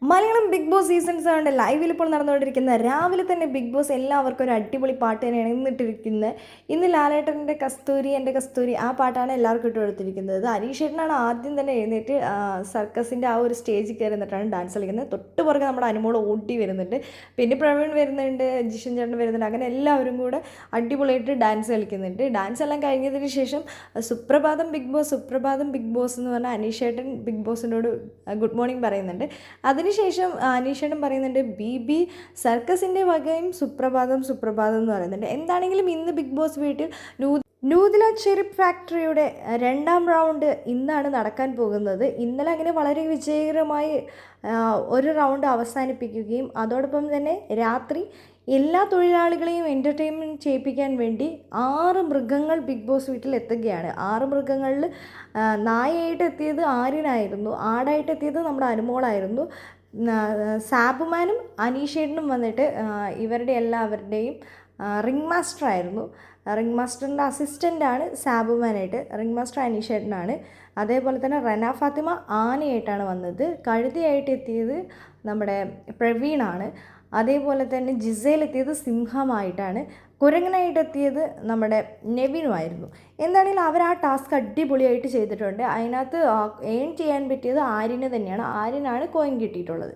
Malayalam big boss seasons ആണ് ലൈവിൽ ഇപ്പോൾ നടന്നുകൊണ്ടിരിക്കുന്ന രാവിലെ തന്നെ ബിഗ് ബോസ് എല്ലാവർക്കും ഒരു അടിപൊളി പാട്ട് തന്നെയാണ് ഇന്നിട്ടിരിക്കുന്നത്. ഇന്ന് ലാലേട്ടൻ്റെ കസ്തൂരി എൻ്റെ കസ്തൂരി ആ പാട്ടാണ് എല്ലാവർക്കും ഇട്ട് കൊടുത്തിരിക്കുന്നത്. അനീഷേട്ടനാണ് ആദ്യം തന്നെ എഴുന്നേറ്റ് സർക്കസിൻ്റെ ആ ഒരു സ്റ്റേജിൽ കയറി നിന്നിട്ടാണ് ഡാൻസ് കളിക്കുന്നത്. തൊട്ട് പുറകെ നമ്മുടെ അനുമോൾ ഓടി വരുന്നുണ്ട്, പിന്നെ പ്രവീൺ വരുന്നുണ്ട്, ജിഷൻ ചേട്ടൻ വരുന്നുണ്ട്. അങ്ങനെ എല്ലാവരും കൂടെ അടിപൊളിയായിട്ട് ഡാൻസ് കളിക്കുന്നുണ്ട്. ഡാൻസ് എല്ലാം കഴിഞ്ഞതിന് ശേഷം സുപ്രഭാതം ബിഗ് ബോസ്, സുപ്രഭാതം ബിഗ് ബോസ് എന്ന് പറഞ്ഞാൽ അനീഷേട്ടൻ ബിഗ് ബോസിനോട് ഗുഡ് മോർണിംഗ് പറയുന്നുണ്ട്. അതിനുശേഷം അനീഷേട്ടൻ പറയുന്നുണ്ട് ബി സർക്കസിൻ്റെ വകയും സുപ്രഭാതം സുപ്രഭാതം എന്ന് പറയുന്നുണ്ട്. എന്താണെങ്കിലും ഇന്ന് ബിഗ് ബോസ് വീട്ടിൽ നൂതന ചെരുപ്പ് ഫാക്ടറിയുടെ 2ാം റൗണ്ട് ഇന്നാണ് നടക്കാൻ പോകുന്നത്. ഇന്നലെ അങ്ങനെ വളരെ വിജയകരമായി ഒരു റൗണ്ട് അവസാനിപ്പിക്കുകയും അതോടൊപ്പം തന്നെ രാത്രി എല്ലാ തൊഴിലാളികളെയും എൻ്റർടൈൻമെൻറ്റ് ചെയ്യിപ്പിക്കാൻ വേണ്ടി 6 മൃഗങ്ങൾ ബിഗ് ബോസ് വീട്ടിൽ എത്തുകയാണ്. 6 മൃഗങ്ങളിൽ നായയായിട്ട് എത്തിയത് ആര്യനായിരുന്നു, ആടായിട്ട് എത്തിയത് നമ്മുടെ അനുമോളായിരുന്നു. സാബുമാനും അനീഷേട്ടനും വന്നിട്ട് ഇവരുടെ എല്ലാവരുടെയും റിംഗ് മാസ്റ്റർ ആയിരുന്നു. റിംഗ് മാസ്റ്ററിൻ്റെ അസിസ്റ്റൻ്റാണ് സാബുമാനായിട്ട്, റിംഗ് മാസ്റ്റർ അനീഷേട്ടനാണ്. അതേപോലെ തന്നെ റന ഫാത്തിമ ആനയായിട്ടാണ് വന്നത്. കഴുതയായിട്ട് എത്തിയത് നമ്മുടെ പ്രവീണാണ്. അതേപോലെ തന്നെ ജിസയിൽ എത്തിയത് സിംഹമായിട്ടാണ്. കുരങ്ങനായിട്ട് എത്തിയത് നമ്മുടെ നെവിനുമായിരുന്നു. എന്താണെങ്കിലും അവർ ആ ടാസ്ക് അടിപൊളിയായിട്ട് ചെയ്തിട്ടുണ്ട്. അതിനകത്ത് ഏൺ ചെയ്യാൻ പറ്റിയത് ആര്യന് തന്നെയാണ്. ആര്യനാണ് കോയിൻ കിട്ടിയിട്ടുള്ളത്.